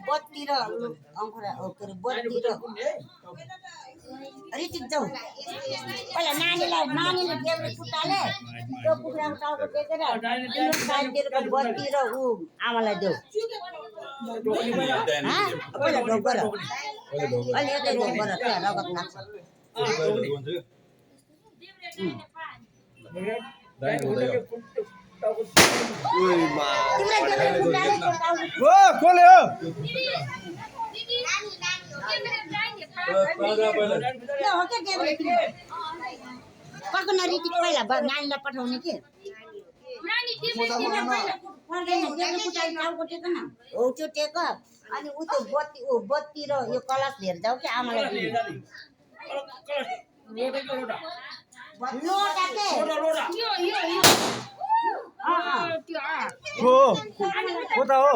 बत्ती र अङ्खरा के अरे बत्ती र रिटिक जाऊ पहिला नानीले देब्रे खुट्टाले त्यो कुखुराको टाउको टेकेर साइडतिरको बत्ती र ऊ आमालाई देऊ पहिला ढोक गर अहिले यतै ढोक गर त्यहाँ रगत लाग्छ कोले हो कको नरिटिक पहिला नानीलाई पठाउने के हो त्यो टेक अनि ऊ त्यो बत्ती र यो कलश लिएर जाऊ कि आमालाई लोटा के हो त हो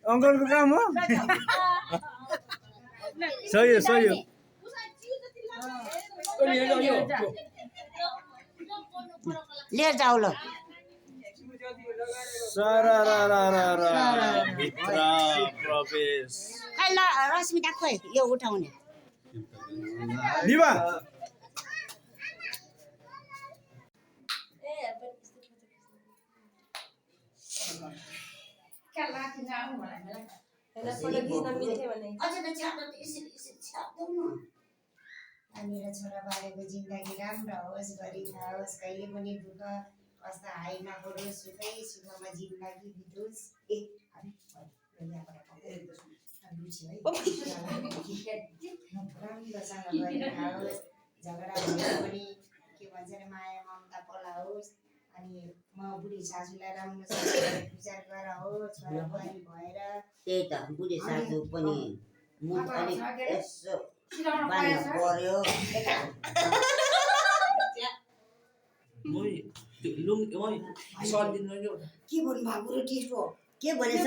अङ्कलको काम हो सही हो लिएर जाऊ ल प्रवेश खै ल रश्मिता खोइ यो उठाउने निवा मेरो छोरा बालेको जिन्दगी राम्रो होस् गरी खाओस् कहिले पनि दुःख कष्ट हाइ नपरोस् सुखै सुखमा जिन्दगी बितोस् राम्रोसँग गरी खाओस् झगडा भए पनि के भन्छ अरे माया ममता पलाओस् अनि म बुढी सासूलाई राम्रोसँग विचार गराओस् छोराबुहारी भएर त्यही त बुढी सासू पनि मुख अलिक यसो बाल्नु पर्यो के भन्नु भएको टेस्टो के भनेछ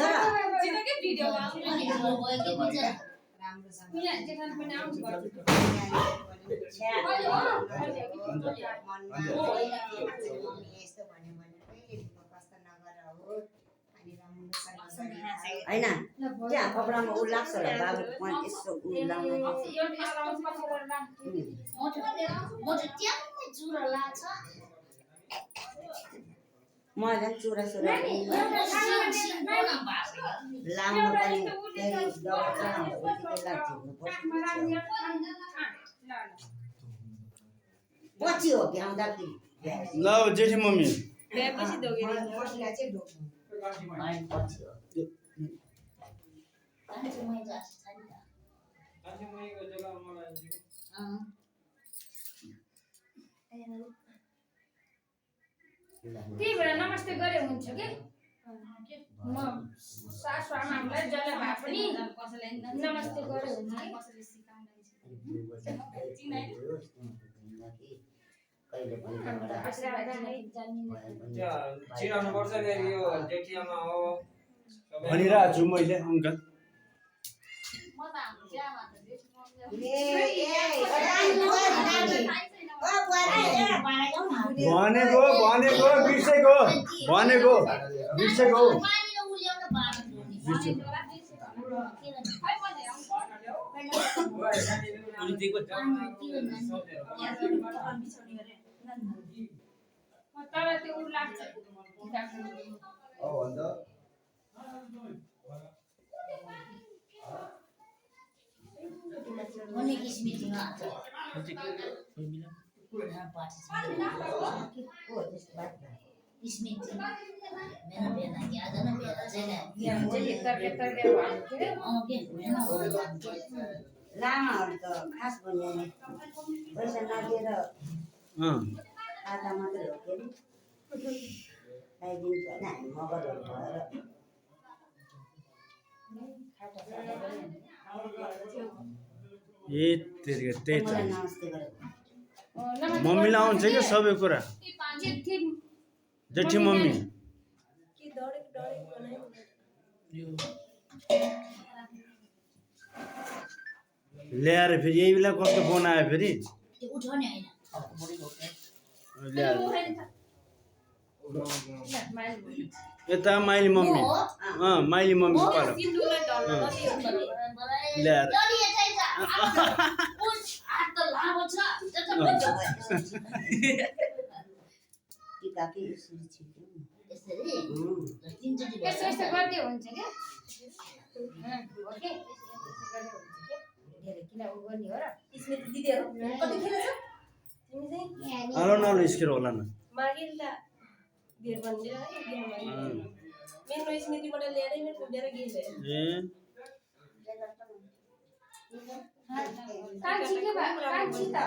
होइन त्यहाँ कपडामा उ लाग्छ होला बाबुको यसो उ लाउनु मलाई झन् चुरा सुरा लाउनु पनि फेरि दबाई चलाउँछ पछि हो कि आउँदाखेरि ल जेठी मम्मी त्यही भएर नमस्ते गरे हुन्छ के म सासु आमालाई जसलाई भए पनि नमस्ते गरे हुन्छ भनिरहेको छु मैले अङ्कल बिर्सेको तर त्यो लाग्छ Only is meeting up. Is meeting. लामाहरु त खास भन्ने पैसा नदिएर आधा मात्रै हो के आइदिन्छ हैन हामी मगरहरु भएर ए त्यही त मम्मीलाई आउँछ क्या सबै कुरा जेठी मम्मी ल्याएर फेरि यही बेला कस्तो बनायो फेरि ल्याएर यता माइली मम्मी माइली मम्मी पर ल्याएर यस्तो यस्तो गर्दै हुन्छ क्या हो के किन उ गर्ने हो र अलो न स्केर होला न ए कान्छी के भयो कान्छी त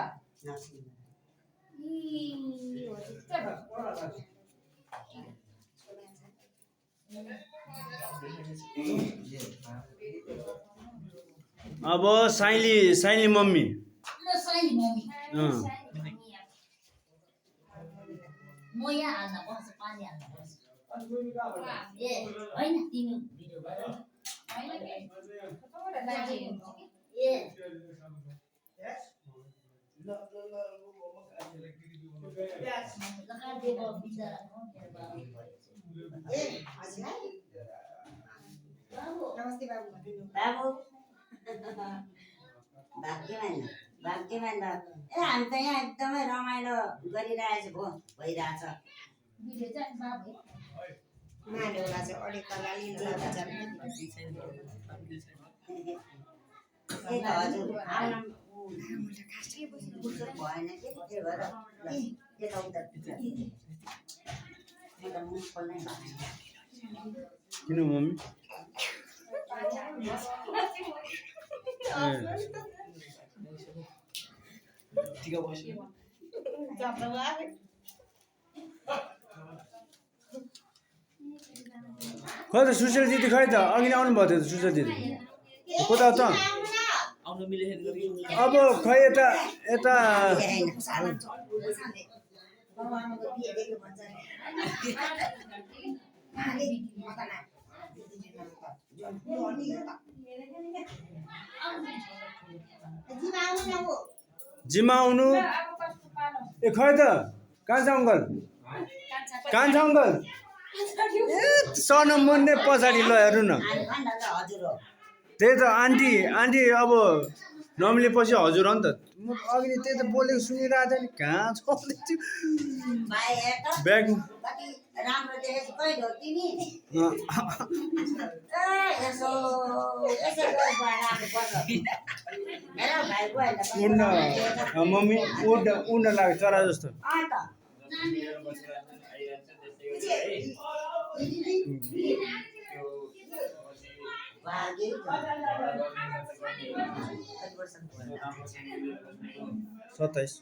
अब साइली मम्मी म यहाँ हाल्न पर्छ पानी हाल्न पर्छ ए होइन तिमी भिडियो गर ए लगाइदिएको बिचरा नमस्ते बाबु बाबु भाग्यमान ए हामी त यहाँ एकदमै रमाइलो गरिरहेको भइरहेछ भिडियो चाहिँ बाबु मानेला चाहिँ अलिक तलाली नला जाने ए त हजुर आउन भएन कि त्यही भएर यताउता म त मुख खोल्नै भएन किन मम्मी खै त सुशील दिदी खै त अघि नै आउनु भएको थियो त सुशील दिदी कता त अब खै यता जिम्मा आउनु ए खै त कहाँ छ अङ्कल ए सनम मुन्ने पछाडि ल हेर्नु न त्यही त आन्टी अब नमिलेपछि हजुर हो नि त म अघि त्यही त बोलेको सुनिरहेको थिएँ नि कहाँ छ ब्याग राम्रो देखेछ कहिले हो तिमी यसो उड्न मम्मी उड्न लाग्यो चरा जस्तो सत्ताइस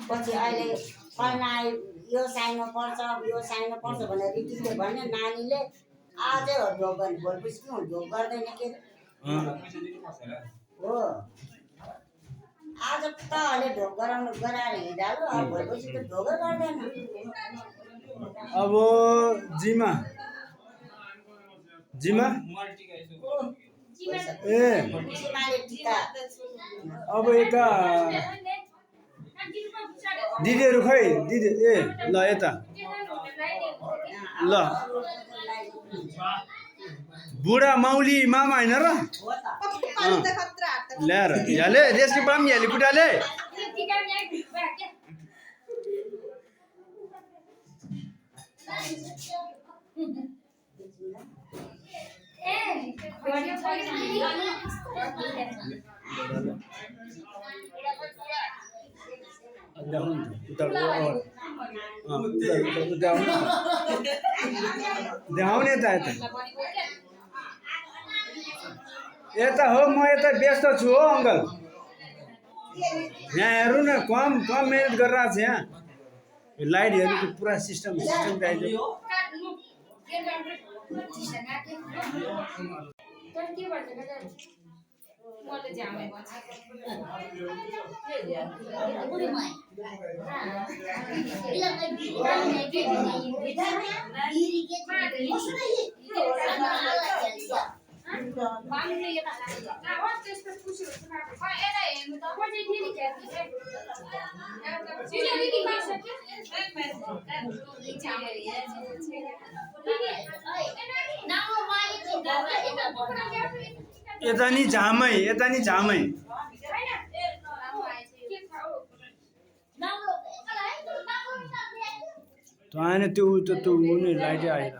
पछि अहिले फल्ना यो साइनो पर्छ भनेर रीतिले भन्ने नानीले आजै हो ढोक गर्ने भोलिपछि के ढोक गर्दैन के हो आज त अहिले ढोक गराएर हिँडालो भोलिपछि त ढोकै गर्दैन अब जिमा ए अब यता दिदीहरू खै दिदी ए ल यता ल बुढा माउली मामा होइन र ल्याएर याले रेस्की पाम याले बुढाले देखाउने त यता हो म यता व्यस्त छु हो अङ्कल यहाँ हेर्नु न कम मिहिनेत गरिरहेको छ यहाँ लाइटहरूको पुरा सिस्टम चाहिन्छ तर के भन्छ मैले झ्यामै भन्छ यता नि झामै यता नि झामै त्यो आएन त्यो त्यो उनी लाइटै आएर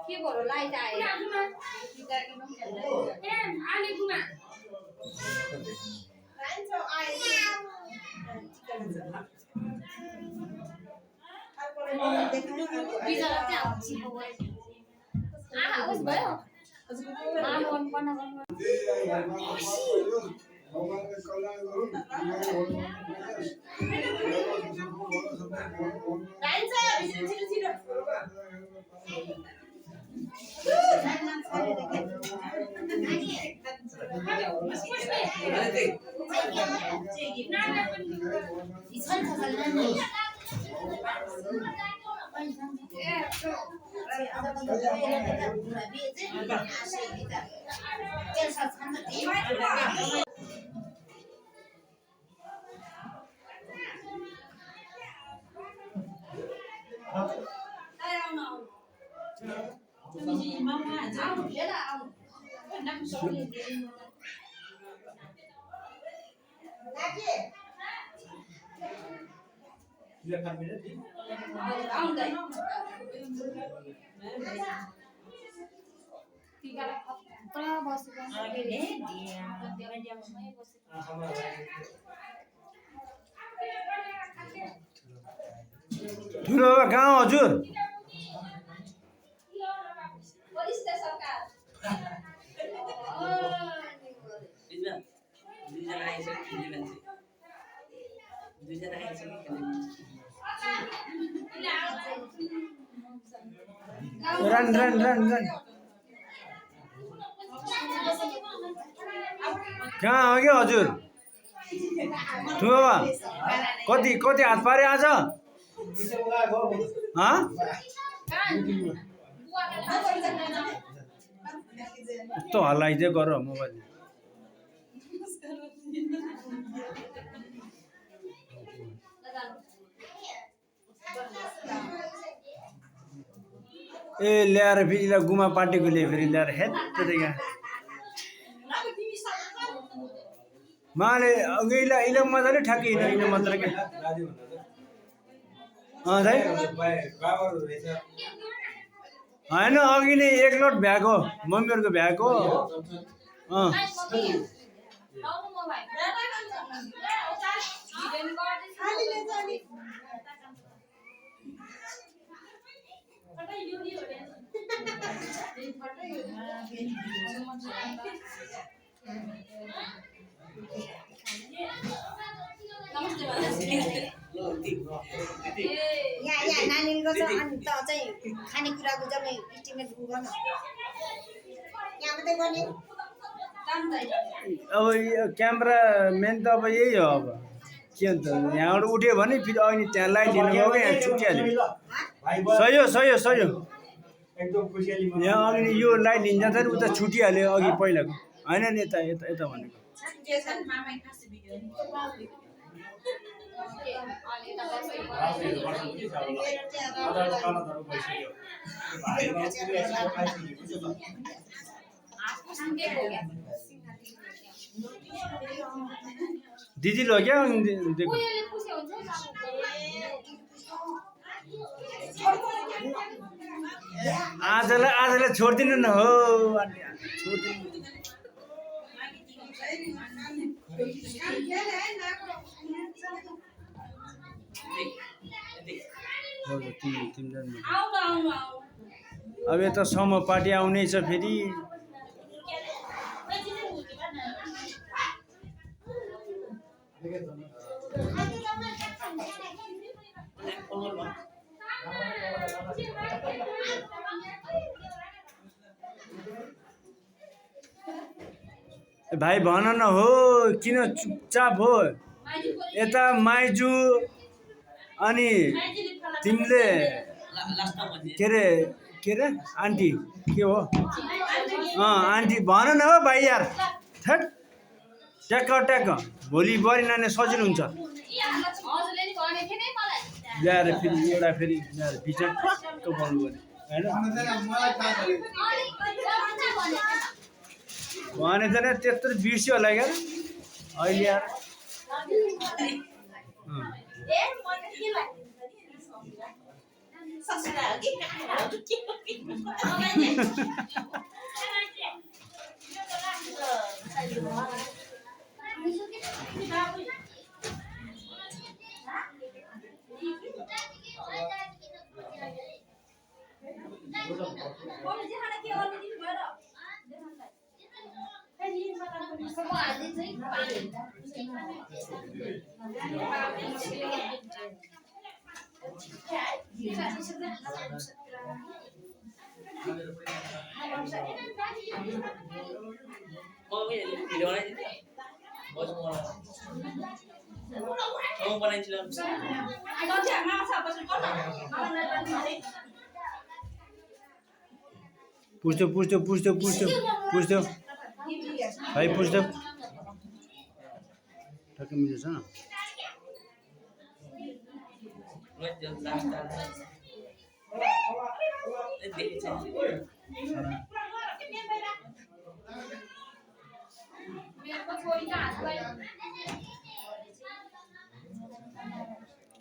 के भयो लाइट आयो आलेकुमा होस् भयो ठुलो बाबा कहाँ हो हजुर रन रन रन रन कहाँ हो क्या हजुर ठुलो बाबा कति कति हात पारे आज यस्तो हल्लाइदियो गर मोबाइल ए ल्याएर फेरि यसलाई गुमा पार्टीको लिए फेरि ल्याएर हेत माले यसलाई मजाले ठ्याक्कै यिनीहरू मात्र के होइन अघि नै एक लोट भ्याएको मम्मीहरूको भ्याएको यहाँ नानीको छ अनि त चाहिँ खानेकुराको जम्मै इस्टिमेट गर्न यहाँ मात्रै गर्ने अब यो क्यामेरा मेन त अब यही हो अब के अन्त यहाँबाट उठ्यो भने फेरि अहिले त्यहाँ लाइट लिनु गयो यहाँ छुट्टिहाल्यो सही हो सही हो सही हो यहाँ अघि यो लाइट लिन जाँदाखेरि उता छुटिहाल्यो अघि पहिलाको होइन नि यता यता यता भनेको दिदी लो क्या देखो आजलाई छोडिदिनु न हो छोडिदिनु अब यता समूह पार्टी आउने छ फेरि भाइ भन न हो किन चुपचाप हो यता माइजू अनि तिमीले के अरे आन्टी के हो आन्टी भन न हो भाइ यार थट ट्याक्क भोलि बरी नानी सजिलो हुन्छ ल्याएर फेरि एउटा फेरि ल्याएर पछि ठक्क बोल्नु पर्ने होइन भनेको थिएन त्यत्रो बिर्स्यो होला क्या अहिले यार पुछ्यो भाइ पुछ्यो ठ्याक्क मिल्छ न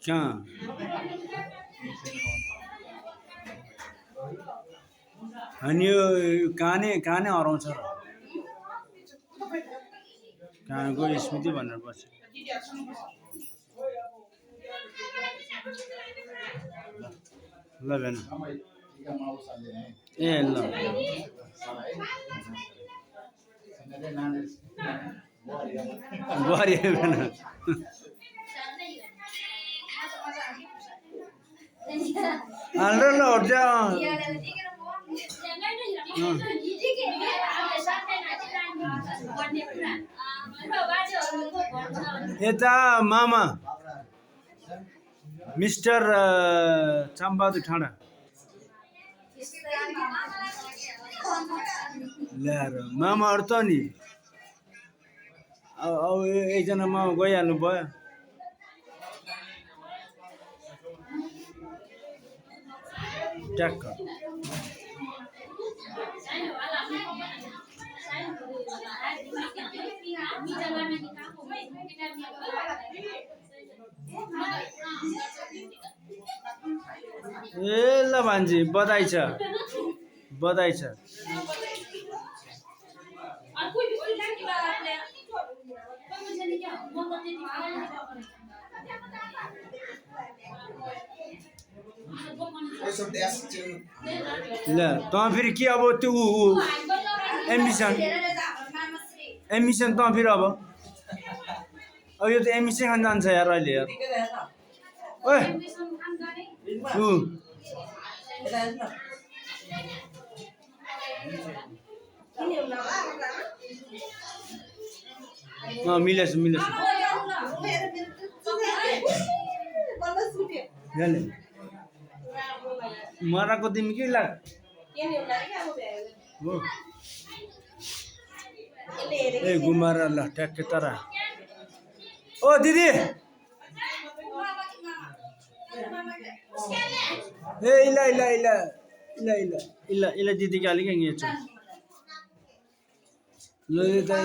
क्या अनि यो काने हराउँछ र कहाँको स्मृति भनेर बस्छ ल भेन ए ल बुहारी भेन हाल्नु ल हट्जा यता मामा मिस्टर चम्बहादुर ठाडा ल्याएर मामाहरू त नि अब एकजना मामा गइहाल्नु भयो ट्याक्क ए ल भान्जी बधाई छ ल त फेरि के अब त्यो एम्बिसन त फेरि अब यो त एम्बिसन खान जान्छ यार अहिले यार ओए मिलेछ मराको तिमी के लाग ए गुमार ल ट्याक्कै तर ओ दिदी ए इला दिदी के अलिक यहाँ छ ल यता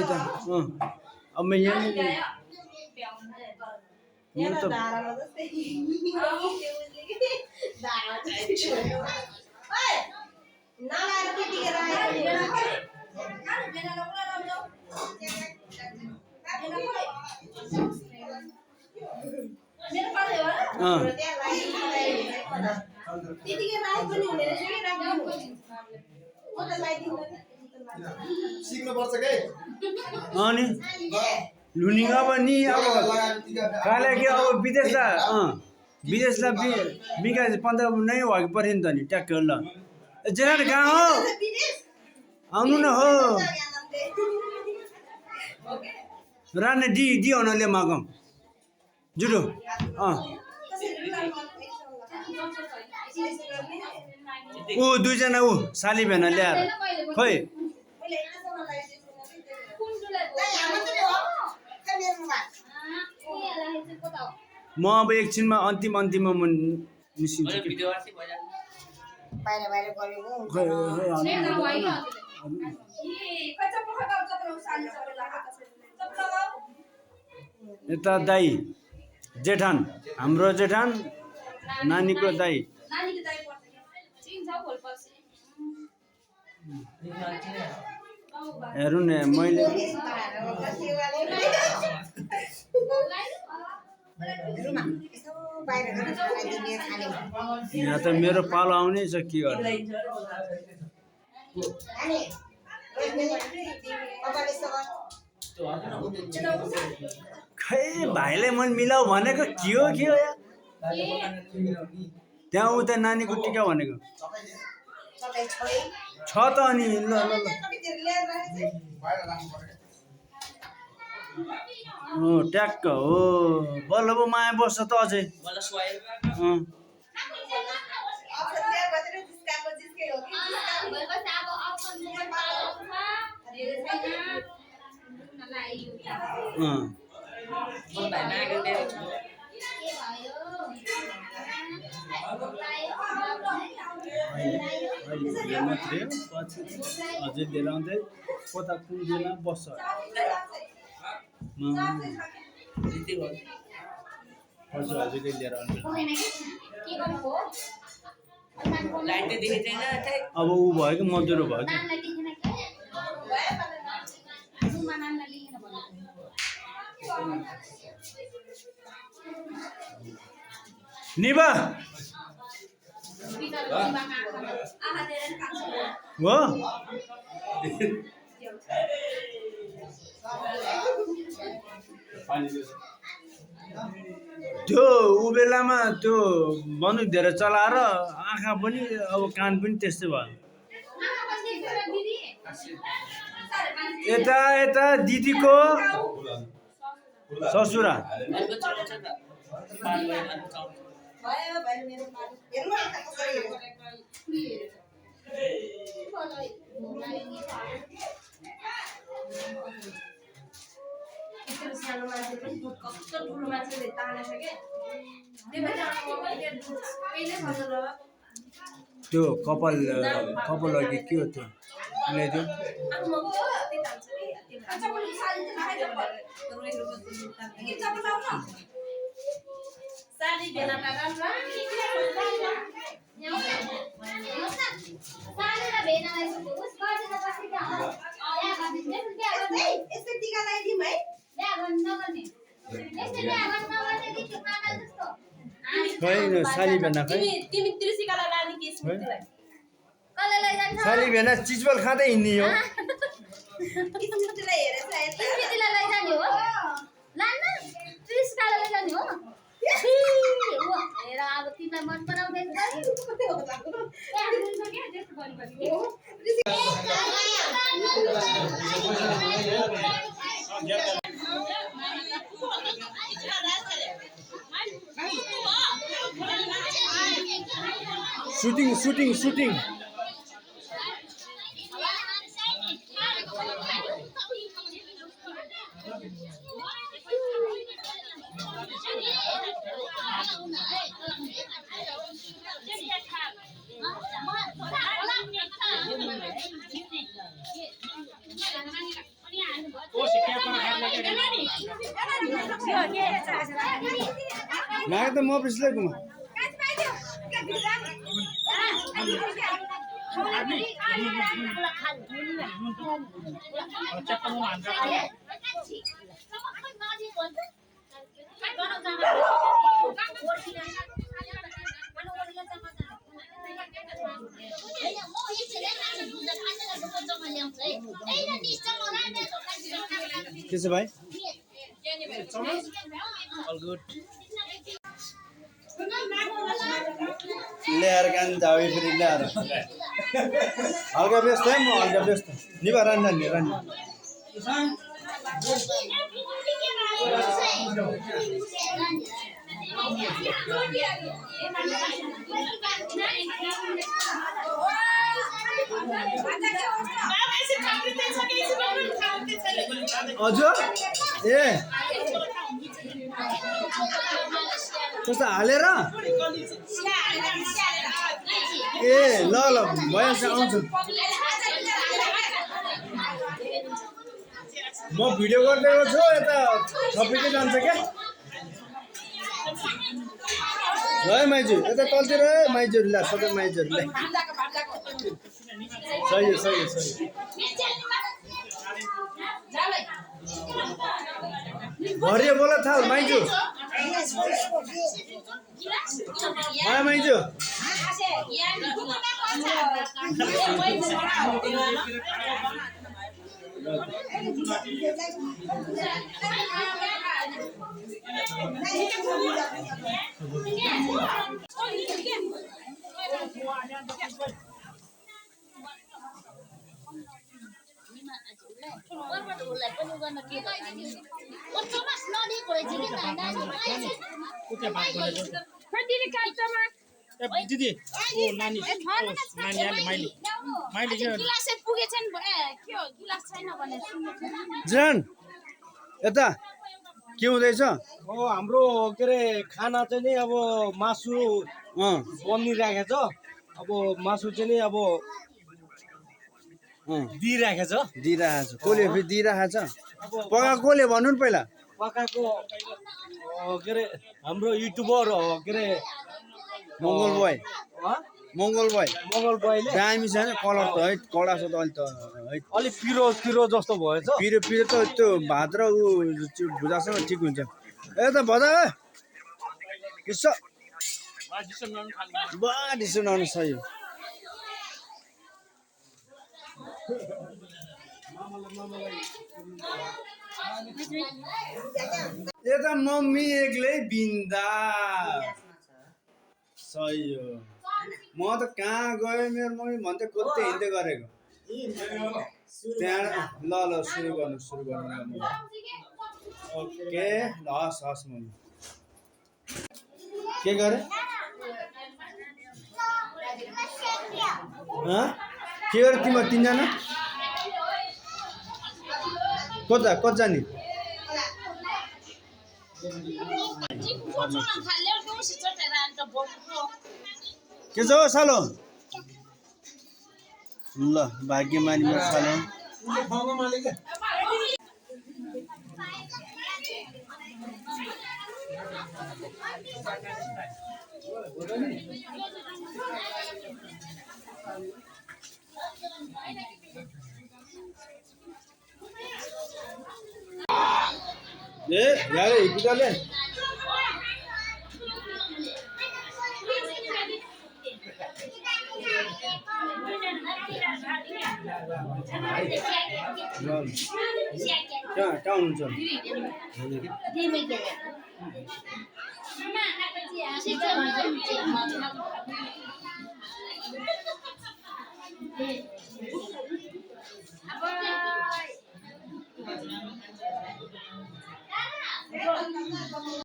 अब मैं यहाँ अनि लुनिङ अब नि अब काले के अब विदेशलाई विकास 15 नै हो पर्यो नि त नि ट्याक्क ल जेना कहाँ हो आउनु न हो राने दी हुनाले मागौँ जुटो ऊ दुईजना ऊ साली भेना ल्याएर खोइ म अब एकछिनमा अन्तिममा म निस्किन्छु कि बाहिर गरेको यता दाई जेठान हाम्रो जेठान नानीको दाई हेर्नु न मैले यहाँ त मेरो पालो आउने छ के गर्नु खै भाइले मन मिलाऊ भनेको के हो त्यहाँ उता नानीको टिका भनेको छ त अनि ल ट्याक्क हो बल्ल पो माया बस्छ त अझै मात्रै पछि अझै लिएर आउँदै कता कुन बेला बस्छ हजुरले लिएर अब ऊ भयो कि मधुरो भयो कि निभा हो त्यो ऊ बेलामा त्यो बन्दुक धेरै चलाएर आँखा पनि अब कान पनि त्यस्तै भयो यता दिदीको ससुरा त्यो कपाल अघि के हो त्यो ल्याइदियो साली भेना साली भेना चिजबल खाँदै हिँड्ने हो सुटिङ नागे त म पिछलेको के छ भाइ All good. ल्याएर कान जाऊ फेरि ल्याएर हल्का व्यस्त है म हल्का व्यस्त निभा रान्ना नि हजुर ए कस्तो हालेर ए ल ल भइहाल्छ आउँछु म भिडियो गरिदिएको छु यता छपिँदै जान्छ क्या ल है माइजू यता तलतिर है माइजूहरूलाई सबै माइजूहरूलाई सही हो सही हो सही भरियो बोला थाल माइजू माया माइजू दिदी ओ नानी नानीले माइली गिलास पुगेछ नि के हो गिलास छैन भने जान यता के हुँदैछ हो हाम्रो के अरे खाना चाहिँ नि अब मासु बनिराखेछ अब मासु चाहिँ नि अब दिइराखेछ दिइरहेछ कसले फेरि दिइरहेछ पकाएको कसले भन्नु नि पहिला पकाएको के अरे हाम्रो युट्युबर के अरे मङ्गल बोय मङ्गल बोय मङ्गल बोयले दामी छ नि कलर त है कडा छ त अहिले त है अलिक पिरो जस्तो भएछ पिरो पिरो त त्यो भात र ऊ भुजासँग ठिक हुन्छ ए त भदा यसो बा डिसो नआउनु सही हो यता मम्मी एक्लै बिन्दा सही हो म त कहाँ गयो मेरो मम्मी भन्दै खोज्दै हिँड्दै गरेको त्यहाँ ल ल सुरु गर्नु ओके ल हस् हस् मम्मी के गरे के गरे तिमीहरू तिनजना कता नि के छ हौ सालो ल भाग्यमानी मेरो सालो ए यारे हिपुटाले कहाँ हुनुहुन्छ